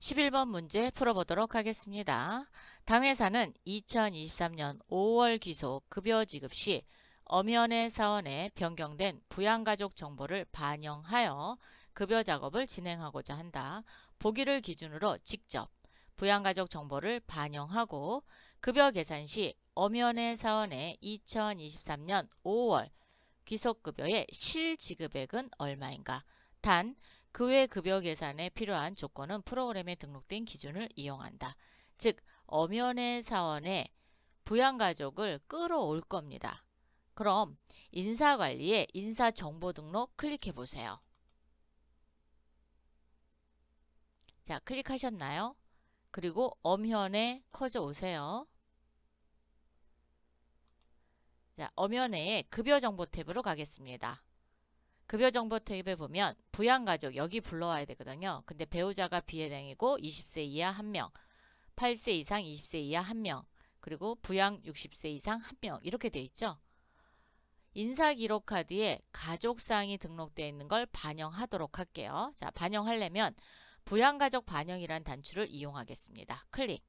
11번 문제 풀어보도록 하겠습니다. 당회사는 2023년 5월 기속 급여 지급 시 엄연의 사원에 변경된 부양가족 정보를 반영하여 급여 작업을 진행하고자 한다. 보기를 기준으로 직접 부양가족 정보를 반영하고 급여 계산 시 엄연의 사원의 2023년 5월 귀속급여의 실지급액은 얼마인가? 단, 그 외 급여 계산에 필요한 조건은 프로그램에 등록된 기준을 이용한다. 즉, 엄연의 사원에 부양가족을 끌어올 겁니다. 그럼 인사관리에 인사정보등록 클릭해 보세요. 자, 클릭하셨나요? 그리고 엄연에 커져 오세요. 자, 엄연의 급여정보 탭으로 가겠습니다. 급여정보 탭에 보면 부양가족 여기 불러와야 되거든요. 근데 배우자가 비해당이고 20세 이하 1명, 8세 이상 20세 이하 1명, 그리고 부양 60세 이상 1명 이렇게 돼 있죠. 인사기록카드에 가족사항이 등록되어 있는 걸 반영하도록 할게요. 자, 반영하려면 부양가족 반영이란 단추를 이용하겠습니다. 클릭.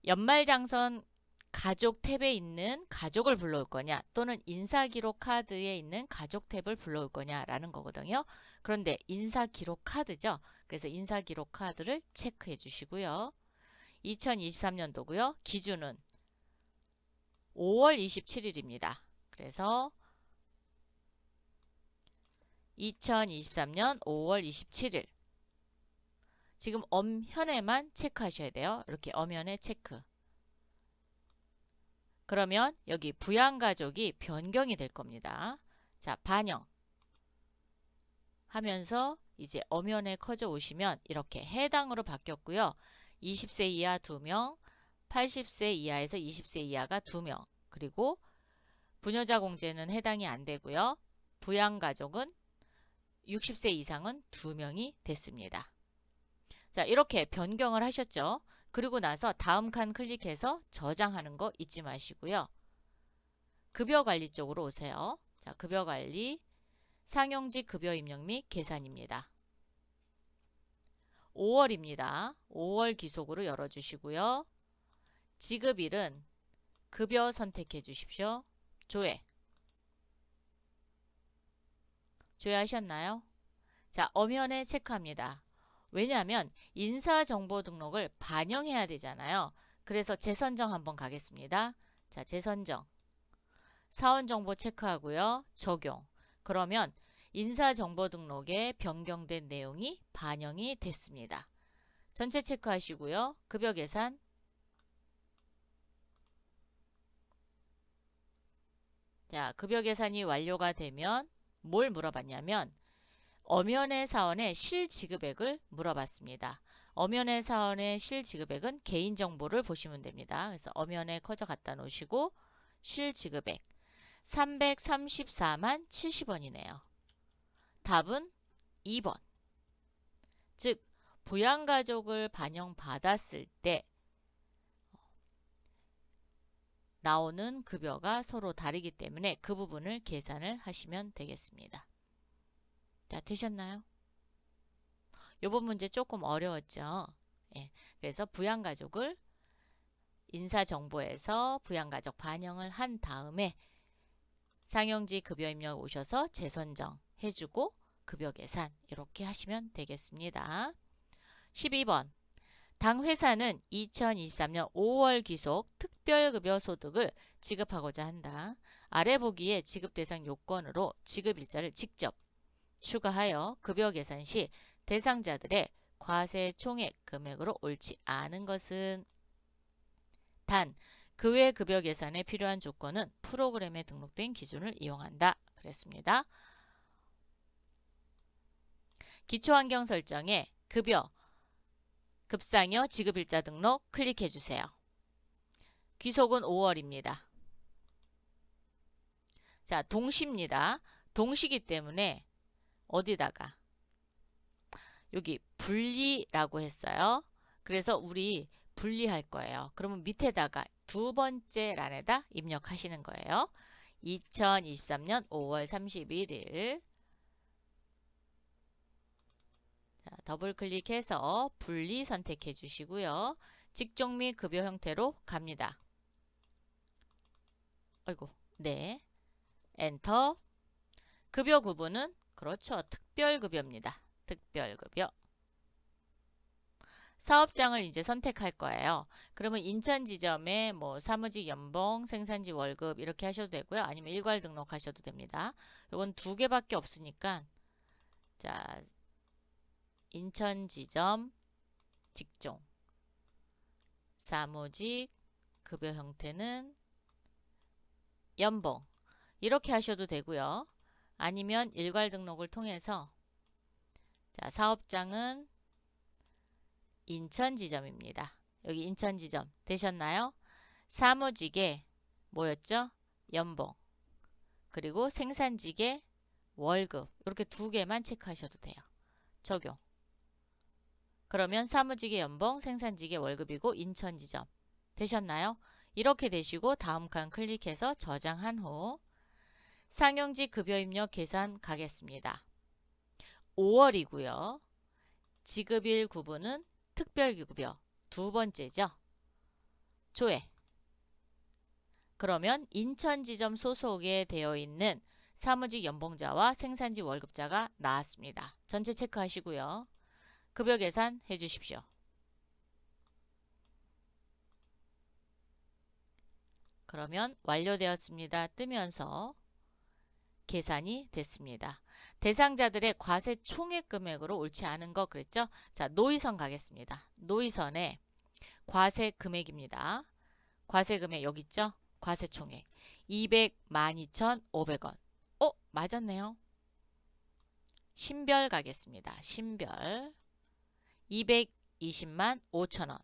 연말장선 가족 탭에 있는 가족을 불러올 거냐 또는 인사기록 카드에 있는 가족 탭을 불러올 거냐라는 거거든요. 그런데 인사기록 카드죠. 그래서 인사기록 카드를 체크해 주시고요. 2023년도고요. 기준은 5월 27일입니다. 그래서 2023년 5월 27일 지금 엄현에만 체크하셔야 돼요. 이렇게 엄현에 체크. 그러면 여기 부양가족이 변경이 될 겁니다. 자, 반영 하면서 이제 엄연에 커져 오시면 이렇게 해당으로 바뀌었고요. 20세 이하 2명, 80세 이하에서 20세 이하가 2명, 그리고 부녀자 공제는 해당이 안 되고요. 부양가족은 60세 이상은 2명이 됐습니다. 자, 이렇게 변경을 하셨죠. 그리고 나서 다음 칸 클릭해서 저장하는 거 잊지 마시고요. 급여관리 쪽으로 오세요. 자, 급여관리, 상용직 급여 입력 및 계산입니다. 5월입니다. 5월 기속으로 열어주시고요. 지급일은 급여 선택해 주십시오. 조회. 조회하셨나요? 자, 엄연에 체크합니다. 왜냐하면 인사정보 등록을 반영해야 되잖아요. 그래서 재선정 한번 가겠습니다. 자, 재선정. 사원정보 체크하고요. 적용. 그러면 인사정보 등록에 변경된 내용이 반영이 됐습니다. 전체 체크하시고요. 급여 계산. 자, 급여 계산이 완료가 되면 뭘 물어봤냐면 엄연의 사원의 실지급액을 물어봤습니다. 엄연의 사원의 실지급액은 개인정보를 보시면 됩니다. 그래서 엄연에 커져 갖다 놓으시고 실지급액 334만 70원이네요. 답은 2번. 즉 부양가족을 반영받았을 때 나오는 급여가 서로 다르기 때문에 그 부분을 계산을 하시면 되겠습니다. 자, 되셨나요? 이번 문제 조금 어려웠죠? 예, 그래서 부양가족을 인사정보에서 부양가족 반영을 한 다음에 상용직 급여 입력 오셔서 재선정 해주고 급여 계산 이렇게 하시면 되겠습니다. 12번 당 회사는 2023년 5월 기속 특별급여 소득을 지급하고자 한다. 아래 보기에 지급 대상 요건으로 지급일자를 직접 추가하여 급여 계산 시 대상자들의 과세 총액 금액으로 옳지 않은 것은 단 그 외 급여 계산에 필요한 조건은 프로그램에 등록된 기준을 이용한다. 그랬습니다. 기초환경 설정에 급여, 급상여 지급일자 등록 클릭해 주세요. 귀속은 5월입니다. 자, 동시입니다. 동시기 때문에 어디다가 여기 분리라고 했어요. 그래서 우리 분리할 거예요. 그러면 밑에다가 두 번째 란에다 입력하시는 거예요. 2023년 5월 31일 더블 클릭해서 분리 선택해 주시고요. 직종 및 급여 형태로 갑니다. 아이고, 네. 엔터. 급여 구분은 그렇죠. 특별급여입니다. 특별급여. 사업장을 이제 선택할 거예요. 그러면 인천 지점에 뭐 사무직 연봉, 생산지 월급 이렇게 하셔도 되고요. 아니면 일괄 등록하셔도 됩니다. 이건 두 개밖에 없으니까 자, 인천 지점 직종 사무직 급여 형태는 연봉 이렇게 하셔도 되고요. 아니면 일괄 등록을 통해서 자, 사업장은 인천 지점입니다. 여기 인천 지점 되셨나요? 사무직에 뭐였죠? 연봉 그리고 생산직에 월급 이렇게 두 개만 체크하셔도 돼요. 적용. 그러면 사무직의 연봉, 생산직의 월급이고 인천 지점 되셨나요? 이렇게 되시고 다음 칸 클릭해서 저장한 후 상용직 급여 입력 계산 가겠습니다. 5월이고요. 지급일 구분은 특별급여 두 번째죠. 조회. 그러면 인천 지점 소속에 되어 있는 사무직 연봉자와 생산직 월급자가 나왔습니다. 전체 체크하시고요. 급여 계산 해주십시오. 그러면 완료되었습니다. 뜨면서 계산이 됐습니다. 대상자들의 과세 총액 금액으로 옳지 않은 거 그랬죠? 자, 노이선 가겠습니다. 노이선에 과세 금액입니다. 과세 금액 여기 있죠? 과세 총액 212,500원. 맞았네요. 신별 가겠습니다. 신별 220만 5천원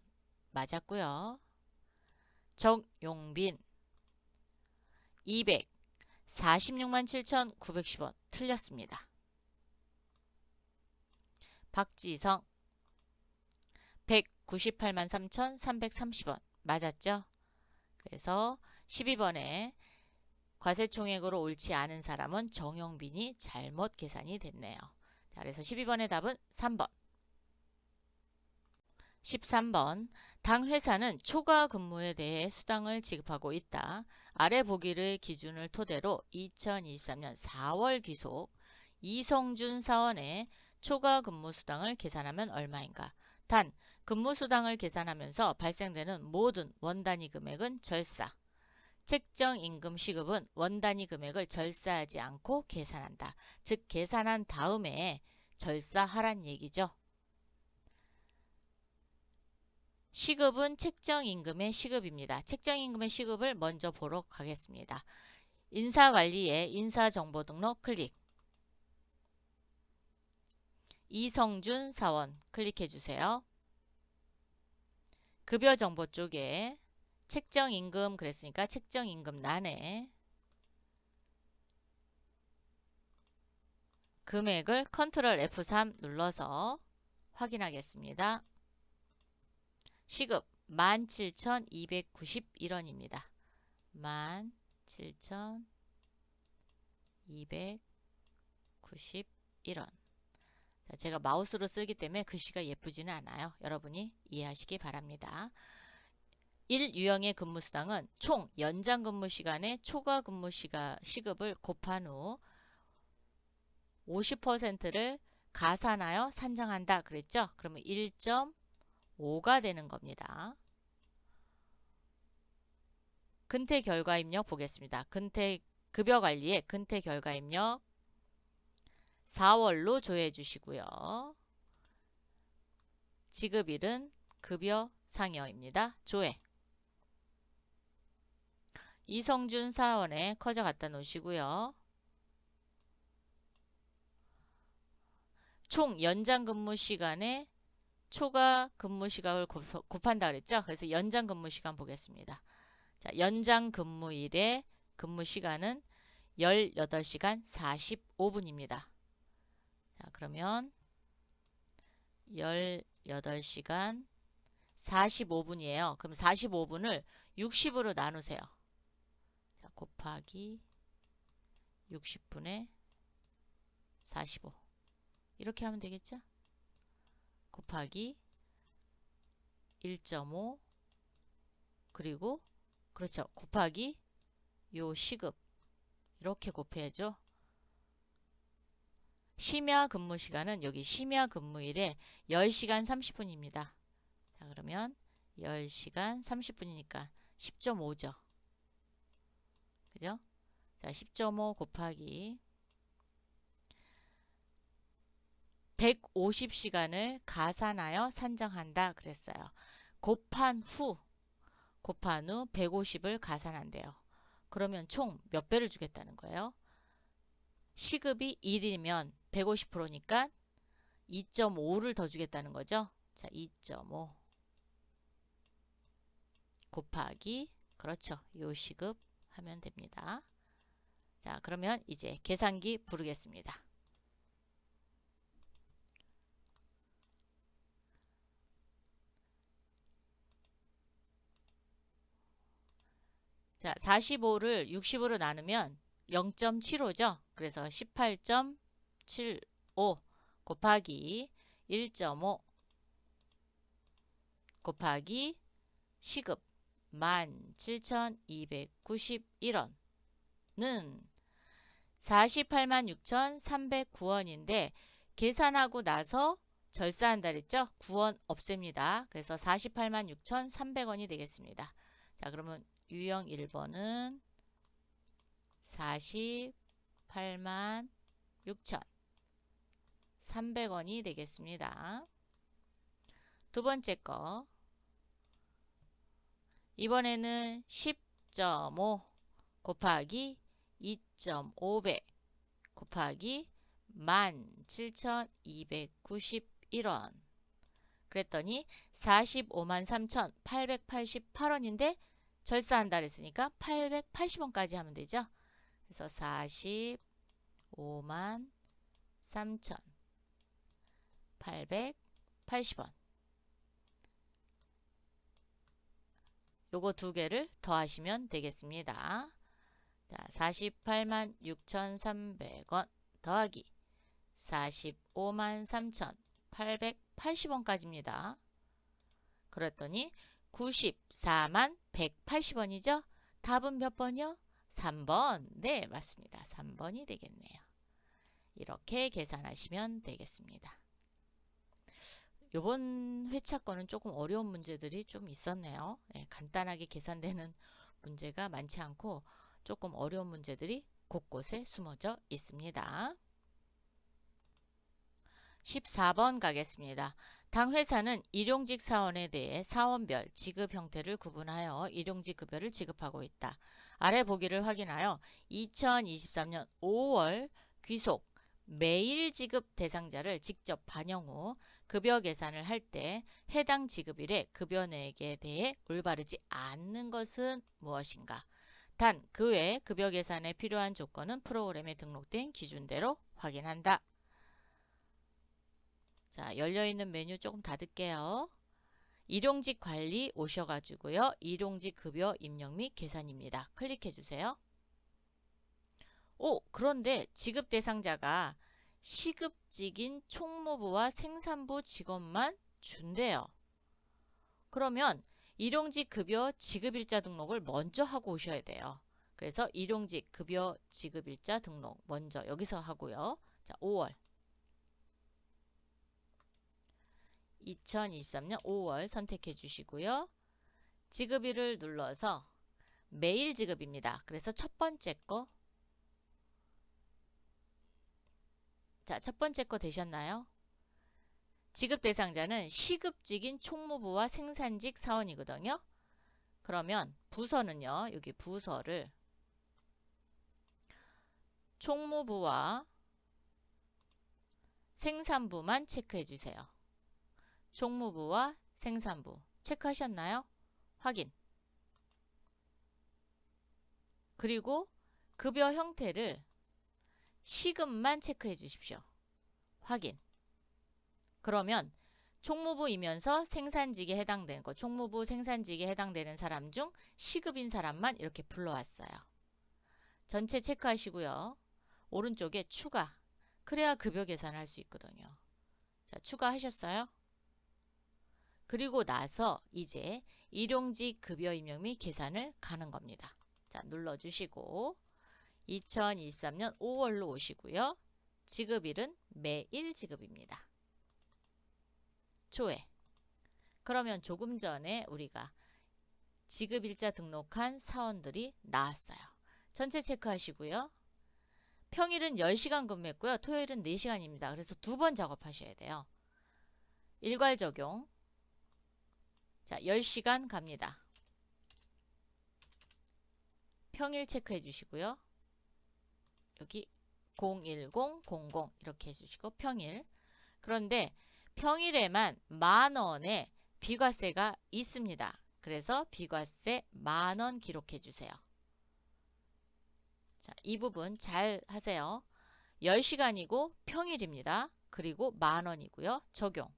맞았고요. 정용빈 246만 7,910원 틀렸습니다. 박지성 198만 3,330원 맞았죠? 그래서 12번에 과세총액으로 옳지 않은 사람은 정용빈이 잘못 계산이 됐네요. 자, 그래서 12번의 답은 3번. 13번 당 회사는 초과 근무에 대해 수당을 지급하고 있다. 아래 보기를 기준을 토대로 2023년 4월 귀속 이성준 사원의 초과 근무 수당을 계산하면 얼마인가? 단, 근무 수당을 계산하면서 발생되는 모든 원단위 금액은 절사. 책정 임금 시급은 원단위 금액을 절사하지 않고 계산한다. 즉 계산한 다음에 절사하란 얘기죠. 시급은 책정임금의 시급입니다. 책정임금의 시급을 먼저 보러 가겠습니다. 인사관리에 인사정보 등록 클릭. 이성준 사원 클릭해주세요. 급여정보 쪽에 책정임금 그랬으니까 책정임금란에 금액을 컨트롤 F3 눌러서 확인하겠습니다. 시급 17,291원입니다. 17,291원. 제가 마우스로 쓰기 때문에 글씨가 예쁘지는 않아요. 여러분이 이해하시기 바랍니다. 1유형의 근무수당은 총 연장 근무 시간에 초과 근무 시급을 곱한 후 50%를 가산하여 산정한다 그랬죠? 그러면 1.5가 되는 겁니다. 근태 결과 입력 보겠습니다. 급여 관리에 근태 결과 입력 4월로 조회해 주시고요. 지급일은 급여 상여입니다. 조회. 이성준 사원에 커져 갖다 놓으시고요. 총 연장 근무 시간에 초과 근무 시간을 곱한다 그랬죠? 그래서 연장 근무 시간 보겠습니다. 자, 연장 근무일의 근무 시간은 18시간 45분입니다. 자, 그러면 18시간 45분이에요. 그럼 45분을 60으로 나누세요. 자, 곱하기 60분의 45. 이렇게 하면 되겠죠? 곱하기 1.5 그리고 그렇죠. 곱하기 요 시급 이렇게 곱해야죠. 심야 근무 시간은 여기 심야 근무일에 10시간 30분입니다. 자, 그러면 10시간 30분이니까 10.5죠. 그죠? 자, 10.5 곱하기 150시간을 가산하여 산정한다 그랬어요. 곱한 후 150을 가산한대요. 그러면 총 몇 배를 주겠다는 거예요? 시급이 1이면 150%니까 2.5를 더 주겠다는 거죠. 자, 2.5 곱하기 그렇죠. 요 시급 하면 됩니다. 자, 그러면 이제 계산기 부르겠습니다. 자, 45를 60으로 나누면 0.75죠. 그래서 18.75 곱하기 1.5 곱하기 시급 17,291원은 486,309원인데 계산하고 나서 절사한다 그랬죠? 9원 없앱니다. 그래서 486,300원이 되겠습니다. 자, 그러면 유형 1번은 486,300원이 되겠습니다. 두 번째 거 이번에는 10.5 곱하기 2.5배 곱하기 17,291원 그랬더니 453,888원인데 절사한다 그랬으니까 880원까지 하면 되죠. 그래서 453,880원 요거 두 개를 더하시면 되겠습니다. 자, 486,300원 더하기 453,880원까지입니다. 그랬더니 94180원이죠. 답은 몇 번이요? 3번. 네, 맞습니다. 3번이 되겠네요. 이렇게 계산하시면 되겠습니다. 이번 회차 거는 조금 어려운 문제들이 좀 있었네요. 네, 간단하게 계산되는 문제가 많지 않고 조금 어려운 문제들이 곳곳에 숨어져 있습니다. 14번 가겠습니다. 당 회사는 일용직 사원에 대해 사원별 지급 형태를 구분하여 일용직 급여를 지급하고 있다. 아래 보기를 확인하여 2023년 5월 귀속 매일 지급 대상자를 직접 반영 후 급여 계산을 할 때 해당 지급일의 급여내역에 대해 올바르지 않는 것은 무엇인가? 단, 그 외 급여 계산에 필요한 조건은 프로그램에 등록된 기준대로 확인한다. 자, 열려있는 메뉴 조금 닫을게요. 일용직 관리 오셔가지고요. 일용직 급여 입력 및 계산입니다. 클릭해주세요. 그런데 지급 대상자가 시급직인 총무부와 생산부 직원만 준대요. 그러면 일용직 급여 지급일자 등록을 먼저 하고 오셔야 돼요. 그래서 일용직 급여 지급일자 등록 먼저 여기서 하고요. 자, 5월 2023년 5월 선택해 주시고요. 지급일을 눌러서 매일 지급입니다. 그래서 첫 번째 거 자, 첫 번째 거 되셨나요? 지급 대상자는 시급직인 총무부와 생산직 사원이거든요. 그러면 부서는요. 여기 부서를 총무부와 생산부만 체크해 주세요. 총무부와 생산부 체크하셨나요? 확인. 그리고 급여 형태를 시급만 체크해 주십시오. 확인. 그러면 총무부이면서 생산직에 해당되는 거, 총무부 생산직에 해당되는 사람 중 시급인 사람만 이렇게 불러왔어요. 전체 체크하시고요. 오른쪽에 추가. 그래야 급여 계산할 수 있거든요. 자, 추가하셨어요? 그리고 나서 이제 일용직 급여 임용 및 계산을 가는 겁니다. 자, 눌러주시고 2023년 5월로 오시고요. 지급일은 매일 지급입니다. 초에. 그러면 조금 전에 우리가 지급일자 등록한 사원들이 나왔어요. 전체 체크하시고요. 평일은 10시간 근무했고요. 토요일은 4시간입니다. 그래서 2번 작업하셔야 돼요. 일괄 적용. 자, 10시간 갑니다. 평일 체크해 주시고요. 여기 01000 이렇게 해주시고 평일. 그런데 평일에만 만원의 비과세가 있습니다. 그래서 비과세 만원 기록해 주세요. 자, 이 부분 잘 하세요. 10시간이고 평일입니다. 그리고 만원이고요. 적용.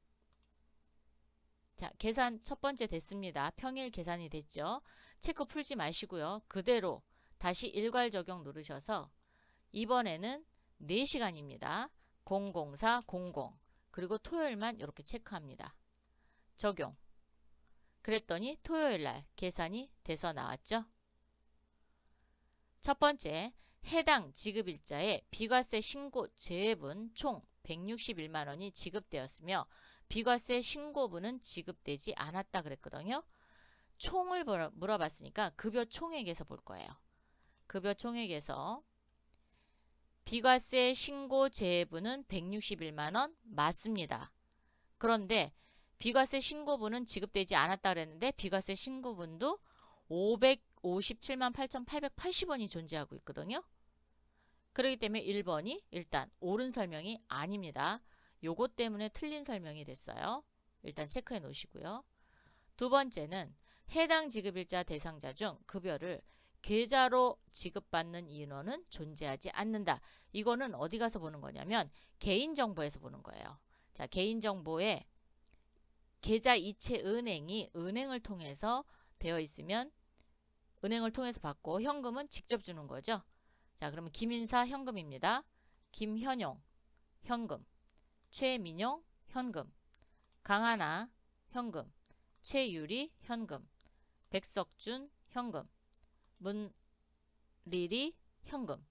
자, 계산 첫 번째 됐습니다. 평일 계산이 됐죠. 체크 풀지 마시고요. 그대로 다시 일괄 적용 누르셔서 이번에는 4시간입니다. 00400 그리고 토요일만 이렇게 체크합니다. 적용. 그랬더니 토요일날 계산이 돼서 나왔죠. 첫 번째, 해당 지급일자에 비과세 신고 제외분 총 161만원이 지급되었으며 비과세 신고분은 지급되지 않았다 그랬거든요. 총을 물어봤으니까 급여 총액에서 볼 거예요. 급여 총액에서 비과세 신고 제외분은 161만원 맞습니다. 그런데 비과세 신고분은 지급되지 않았다 그랬는데 비과세 신고분도 557만 8,880원이 존재하고 있거든요. 그렇기 때문에 1번이 일단 옳은 설명이 아닙니다. 요것 때문에 틀린 설명이 됐어요. 일단 체크해 놓으시고요. 두 번째는 해당 지급일자 대상자 중 급여를 계좌로 지급받는 인원은 존재하지 않는다. 이거는 어디 가서 보는 거냐면 개인정보에서 보는 거예요. 자, 개인정보에 계좌 이체 은행이 은행을 통해서 되어 있으면 은행을 통해서 받고 현금은 직접 주는 거죠. 자, 그러면 김인사 현금입니다. 김현용 현금, 최민용 현금, 강하나 현금, 최유리 현금, 백석준 현금, 문리리 현금.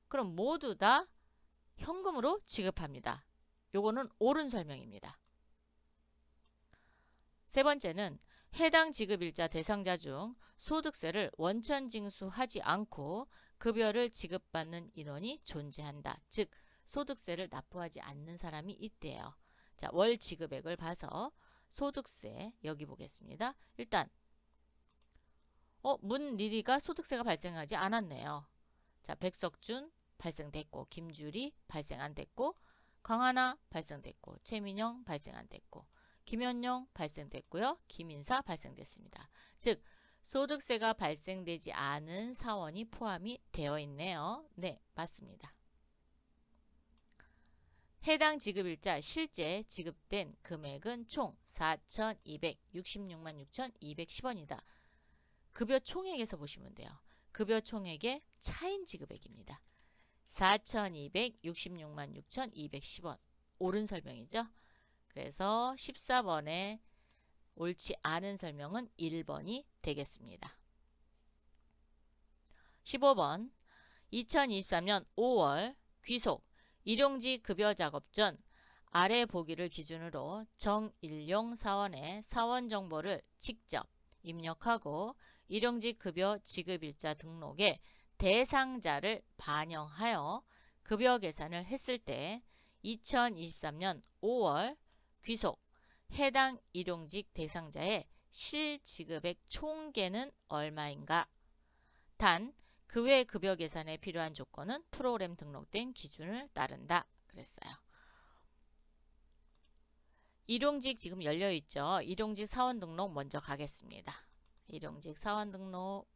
그럼 모두 다 현금으로 지급합니다. 요거는 옳은 설명입니다. 세 번째는 해당 지급일자 대상자 중 소득세를 원천 징수하지 않고 급여를 지급받는 인원이 존재한다. 즉 소득세를 납부하지 않는 사람이 있대요. 자, 월 지급액을 봐서 소득세 여기 보겠습니다. 일단 문리리가 소득세가 발생하지 않았네요. 자, 백석준 발생됐고 김주리 발생 안 됐고 강하나 발생됐고 최민영 발생 안 됐고 김현용 발생됐고요. 김인사 발생됐습니다. 즉 소득세가 발생되지 않은 사원이 포함이 되어 있네요. 네, 맞습니다. 해당 지급일자 실제 지급된 금액은 총 4,266만 6,210원이다. 급여 총액에서 보시면 돼요. 급여 총액의 차인 지급액입니다. 4,266만 6,210원. 옳은 설명이죠. 그래서 14번에 옳지 않은 설명은 1번이 되겠습니다. 15번 2023년 5월 귀속 일용직 급여 작업 전 아래 보기를 기준으로 정일용 사원의 사원 정보를 직접 입력하고 일용직 급여 지급일자 등록에 대상자를 반영하여 급여 계산을 했을 때 2023년 5월 귀속 해당 일용직 대상자의 실지급액 총계는 얼마인가? 단 그 외 급여 계산에 필요한 조건은 프로그램 등록된 기준을 따른다 그랬어요. 일용직 지금 열려있죠. 일용직 사원 등록 먼저 가겠습니다. 일용직 사원 등록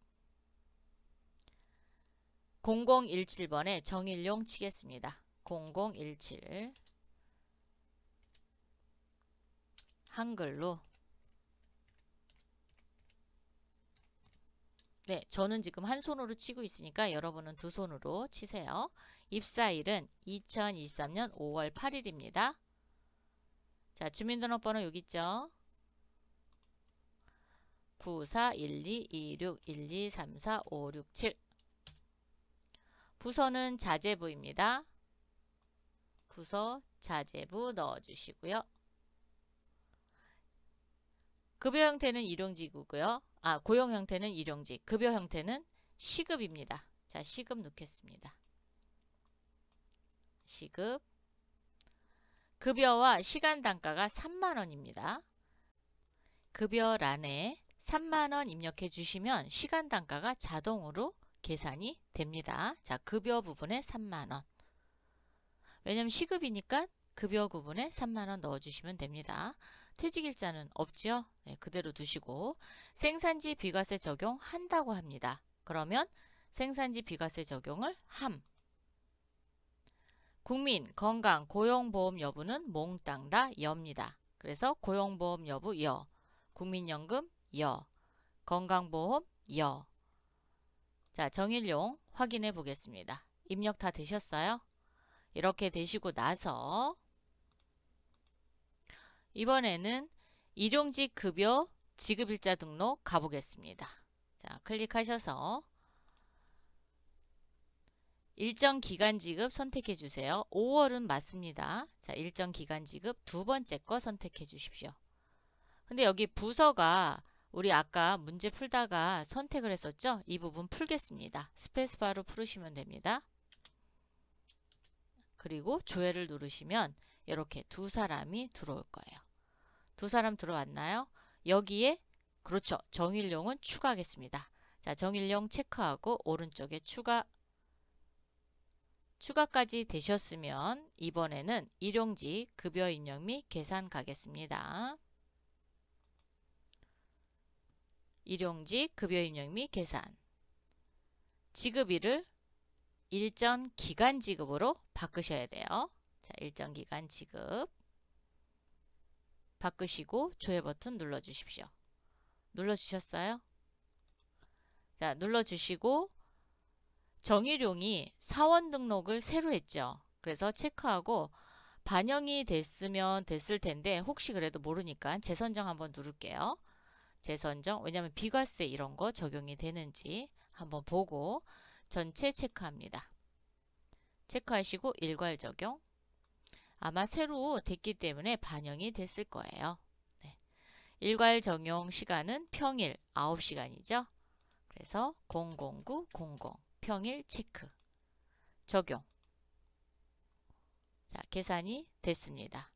0017번에 정일용 치겠습니다. 0017 한글로. 네, 저는 지금 한 손으로 치고 있으니까 여러분은 두 손으로 치세요. 입사일은 2023년 5월 8일입니다. 자, 주민등록번호 여기 있죠. 9, 4, 1, 2, 2, 6, 1, 2, 3, 4, 5, 6, 7. 부서는 자재부입니다. 부서 자재부 넣어주시고요. 급여 형태는 일용직이고요. 고용 형태는 일용직, 급여 형태는 시급입니다. 자, 시급 넣겠습니다. 시급. 급여와 시간 단가가 3만원입니다. 급여란에 3만원 입력해 주시면 시간 단가가 자동으로 계산이 됩니다. 자, 급여 부분에 3만원. 왜냐면 시급이니까 급여 부분에 3만원 넣어주시면 됩니다. 퇴직일자는 없죠? 네, 그대로 두시고 생산지 비과세 적용한다고 합니다. 그러면 생산지 비과세 적용을 함. 국민, 건강, 고용보험 여부는 몽땅 다 여입니다. 그래서 고용보험 여부 여, 국민연금 여, 건강보험 여. 자, 정일용 확인해 보겠습니다. 입력 다 되셨어요? 이렇게 되시고 나서 이번에는 일용직 급여 지급일자 등록 가보겠습니다. 자, 클릭하셔서 일정 기간 지급 선택해 주세요. 5월은 맞습니다. 자, 일정 기간 지급 두 번째 거 선택해 주십시오. 근데 여기 부서가 우리 아까 문제 풀다가 선택을 했었죠? 이 부분 풀겠습니다. 스페이스바로 풀으시면 됩니다. 그리고 조회를 누르시면 이렇게 두 사람이 들어올 거예요. 두 사람 들어왔나요? 여기에 그렇죠. 정일용은 추가하겠습니다. 자, 정일용 체크하고 오른쪽에 추가까지 되셨으면 이번에는 일용직 급여 입력 및 계산 가겠습니다. 일용직 급여 입력 및 계산. 지급일을 일정 기간 지급으로 바꾸셔야 돼요. 자, 일정 기간 지급 바꾸시고 조회 버튼 눌러주십시오. 눌러주셨어요? 자, 눌러주시고 정일용이 사원 등록을 새로 했죠. 그래서 체크하고 반영이 됐으면 됐을 텐데 혹시 그래도 모르니까 재선정 한번 누를게요. 재선정, 왜냐하면 비과세 이런 거 적용이 되는지 한번 보고 전체 체크합니다. 체크하시고 일괄 적용. 아마 새로 됐기 때문에 반영이 됐을 거예요. 네. 일괄 적용 시간은 평일 9시간이죠. 그래서 00900 평일 체크. 적용. 자, 계산이 됐습니다.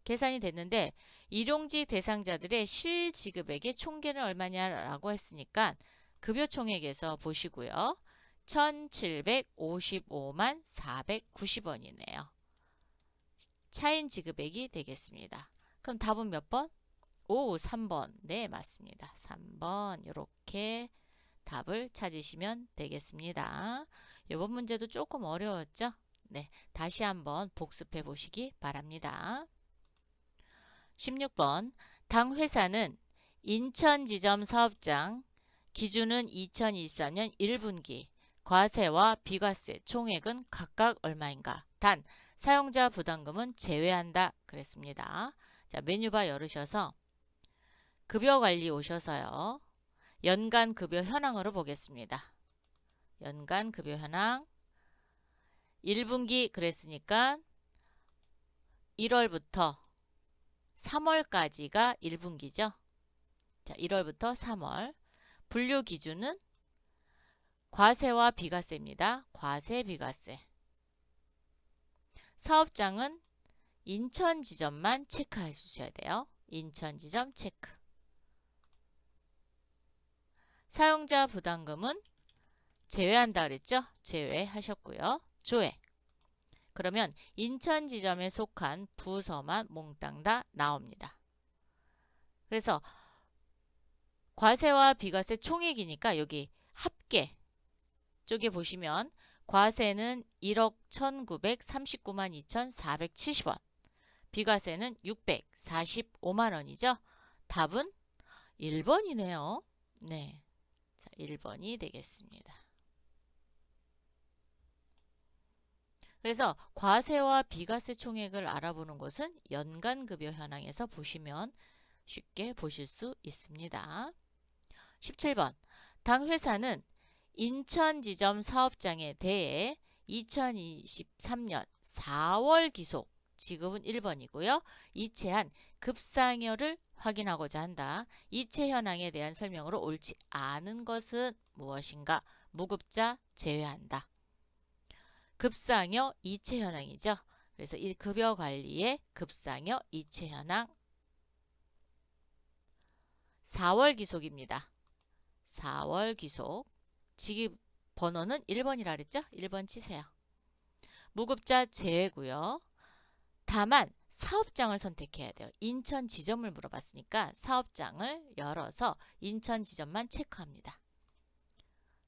계산이 됐는데 일용직 대상자들의 실지급액의 총계는 얼마냐라고 했으니까 급여 총액에서 보시고요. 1755만 490원이네요. 차인 지급액이 되겠습니다. 그럼 답은 몇 번? 오, 3번. 네, 맞습니다. 3번 이렇게 답을 찾으시면 되겠습니다. 이번 문제도 조금 어려웠죠? 네, 다시 한번 복습해 보시기 바랍니다. 16번 당 회사는 인천지점 사업장 기준은 2023년 1분기 과세와 비과세 총액은 각각 얼마인가? 단 사용자 부담금은 제외한다 그랬습니다. 자, 메뉴바 열으셔서 급여관리 오셔서요. 연간 급여 현황으로 보겠습니다. 연간 급여 현황 1분기 그랬으니까 1월부터 3월까지가 1분기죠. 자, 1월부터 3월. 분류 기준은 과세와 비과세입니다. 과세, 비과세. 사업장은 인천 지점만 체크해 주셔야 돼요. 인천 지점 체크. 사용자 부담금은 제외한다 그랬죠? 제외하셨고요. 조회. 그러면 인천 지점에 속한 부서만 몽땅 다 나옵니다. 그래서 과세와 비과세 총액이니까 여기 합계 쪽에 보시면 과세는 1억 1939만 2,470원, 비과세는 645만 원이죠. 답은 1번이네요. 네, 자, 1번이 되겠습니다. 그래서 과세와 비과세 총액을 알아보는 것은 연간급여 현황에서 보시면 쉽게 보실 수 있습니다. 17번. 당 회사는 인천지점 사업장에 대해 2023년 4월 기속, 지급은 1번이고요. 이체한 급상여를 확인하고자 한다. 이체 현황에 대한 설명으로 옳지 않은 것은 무엇인가? 무급자 제외한다. 급상여 이체 현황이죠. 그래서 이 급여 관리의 급상여 이체 현황 4월 기속입니다. 4월 기속. 지급 번호는 1번이라 그랬죠? 1번 치세요. 무급자 제외고요. 다만 사업장을 선택해야 돼요. 인천 지점을 물어봤으니까 사업장을 열어서 인천 지점만 체크합니다.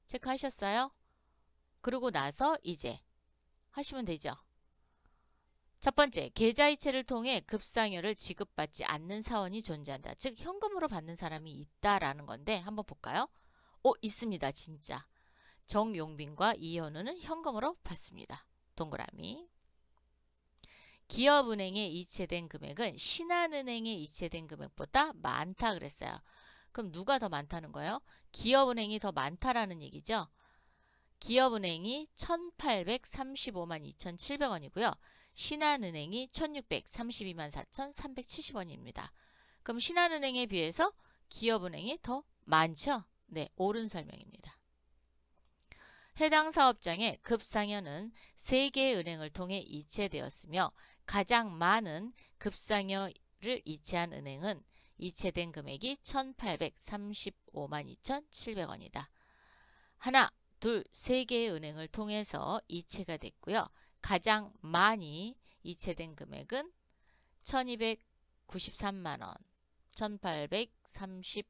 체크하셨어요? 그러고 나서 이제 하시면 되죠. 첫 번째, 계좌이체를 통해 급상여를 지급받지 않는 사원이 존재한다. 즉 현금으로 받는 사람이 있다라는 건데 한번 볼까요? 있습니다. 진짜. 정용빈과 이현우는 현금으로 받습니다. 동그라미. 기업은행에 이체된 금액은 신한은행에 이체된 금액보다 많다 그랬어요. 그럼 누가 더 많다는 거예요? 기업은행이 더 많다라는 얘기죠. 기업은행이 1,835만 2,700원이고요. 신한은행이 1,632만 4,370원입니다. 그럼 신한은행에 비해서 기업은행이 더 많죠? 네, 옳은 설명입니다. 해당 사업장의 급상여는 3개의 은행을 통해 이체되었으며 가장 많은 급상여를 이체한 은행은 이체된 금액이 1,835만 2,700원이다. 하나, 둘, 3개의 은행을 통해서 이체가 됐고요. 가장 많이 이체된 금액은 1,293만원, 1,835만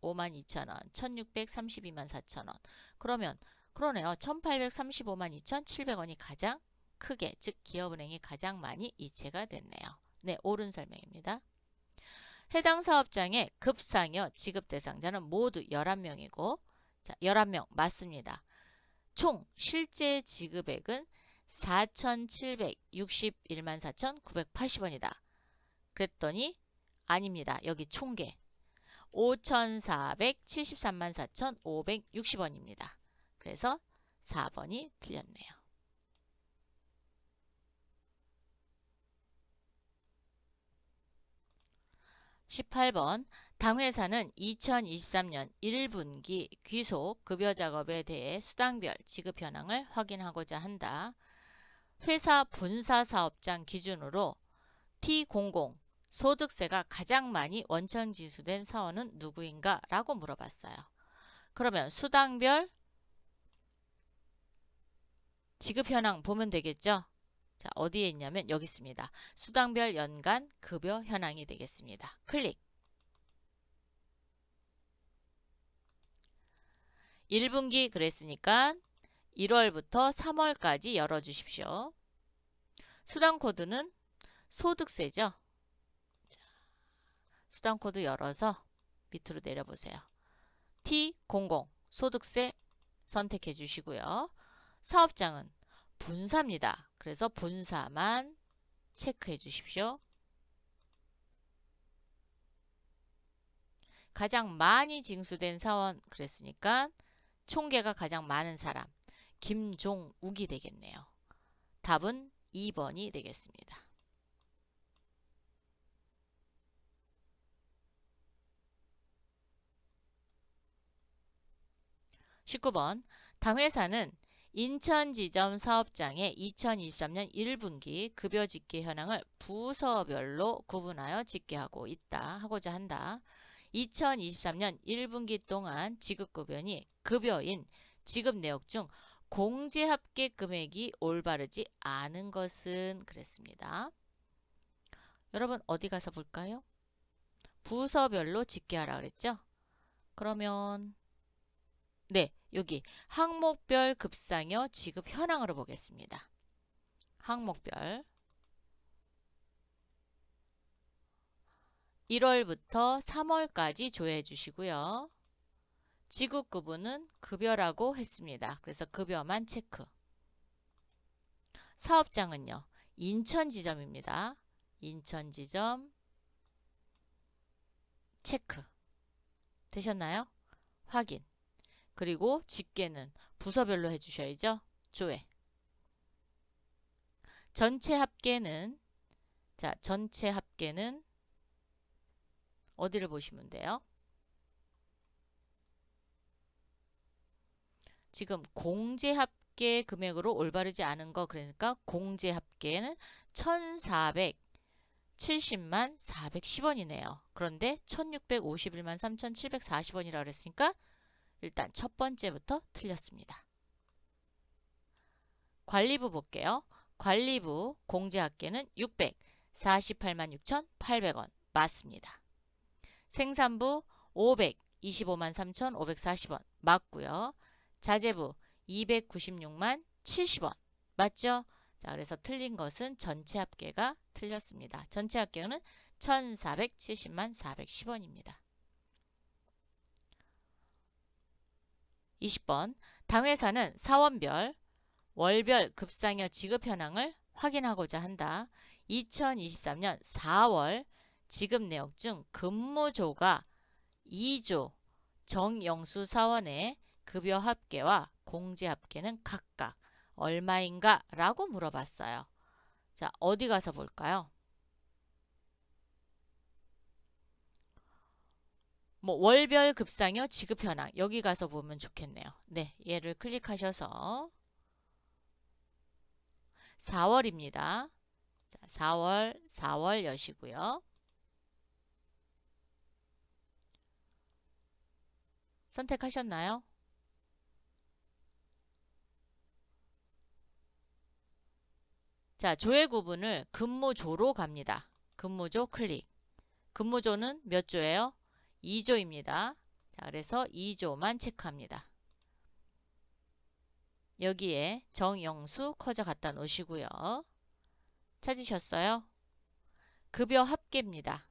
2천원, 1,632만 4천원. 그러네요. 1,835만 2,700원이 가장 크게, 즉 기업은행이 가장 많이 이체가 됐네요. 네, 옳은 설명입니다. 해당 사업장의 급상여 지급 대상자는 모두 11명이고, 자, 11명 맞습니다. 총 실제 지급액은 4,761만 4,980원이다. 그랬더니 아닙니다. 여기 총계 5,473만 4,560원입니다. 그래서 4번이 틀렸네요. 18번. 당회사는 2023년 1분기 귀속 급여 작업에 대해 수당별 지급 현황을 확인하고자 한다. 회사 본사 사업장 기준으로 T00 소득세가 가장 많이 원천 지수된 사원은 누구인가? 라고 물어봤어요. 그러면 수당별 지급 현황 보면 되겠죠? 자, 어디에 있냐면 여기 있습니다. 수당별 연간 급여 현황이 되겠습니다. 클릭. 1분기 그랬으니까 1월부터 3월까지 열어주십시오. 수당 코드는 소득세죠. 수당 코드 열어서 밑으로 내려보세요. T00 소득세 선택해 주시고요. 사업장은 본사입니다. 그래서 본사만 체크해 주십시오. 가장 많이 징수된 사원 그랬으니까 총계가 가장 많은 사람 김종욱이 되겠네요. 답은 2번이 되겠습니다. 19번. 당회사는 인천지점 사업장의 2023년 1분기 급여 집계 현황을 부서별로 구분하여 집계하고 있다. 하고자 한다. 2023년 1분기 동안 지급급여니 급여인 지급 내역 중 공제합계 금액이 올바르지 않은 것은 그랬습니다. 여러분 어디 가서 볼까요? 부서별로 집계하라 그랬죠? 그러면 네, 여기 항목별 급상여 지급 현황으로 보겠습니다. 항목별 1월부터 3월까지 조회해 주시고요. 지급 구분은 급여라고 했습니다. 그래서 급여만 체크. 사업장은요. 인천지점입니다. 인천지점 체크. 되셨나요? 확인. 그리고 집계는 부서별로 해주셔야죠. 조회. 전체 합계는 전체 합계는 어디를 보시면 돼요? 지금 공제합계 금액으로 올바르지 않은 거, 그러니까 공제합계는 1,470만 410원이네요. 그런데 1,651만 3,740원이라고 그랬으니까 일단 첫 번째부터 틀렸습니다. 관리부 볼게요. 관리부 공제합계는 648만 6,800원 맞습니다. 생산부 525만 3,540원 맞고요. 자재부 296만 70원 맞죠? 자, 그래서 틀린 것은 전체 합계가 틀렸습니다. 전체 합계는 1,470만 410원입니다. 20번 당회사는 사원별, 월별 급상여 지급 현황을 확인하고자 한다. 2023년 4월 지급 내역 중 근무조가 2조 정영수 사원의 급여 합계와 공제 합계는 각각 얼마인가? 라고 물어봤어요. 자, 어디 가서 볼까요? 월별 급상여 지급 현황 여기 가서 보면 좋겠네요. 네, 얘를 클릭하셔서 4월입니다. 자, 4월 여시고요. 선택하셨나요? 자, 조회 구분을 근무조로 갑니다. 근무조 클릭. 근무조는 몇 조예요? 2조입니다. 자, 그래서 2조만 체크합니다. 여기에 정영수 커져 갖다 놓으시고요. 찾으셨어요? 급여 합계입니다.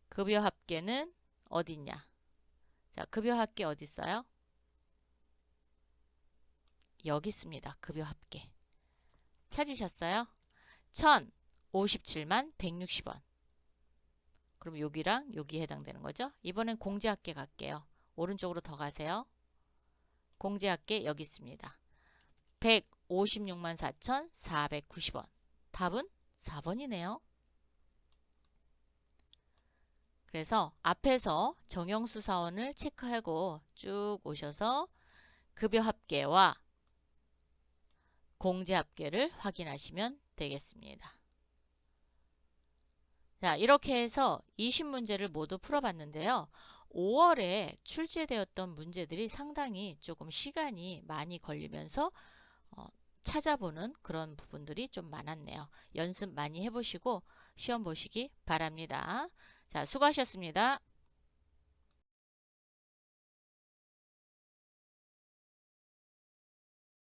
급여 합계는 어디 있냐? 자, 급여 합계 어디 있어요? 여기 있습니다. 급여 합계. 찾으셨어요? 1,057만 160원. 그럼 여기랑 여기 해당되는 거죠? 이번엔 공제합계 갈게요. 오른쪽으로 더 가세요. 공제합계 여기 있습니다. 156만 4,490원. 답은 4번이네요. 그래서 앞에서 정영수 사원을 체크하고 쭉 오셔서 급여 합계와 공제 합계를 확인하시면 되겠습니다. 자, 이렇게 해서 20문제를 모두 풀어봤는데요. 5월에 출제되었던 문제들이 상당히 조금 시간이 많이 걸리면서 찾아보는 그런 부분들이 좀 많았네요. 연습 많이 해보시고 시험 보시기 바랍니다. 자, 수고하셨습니다.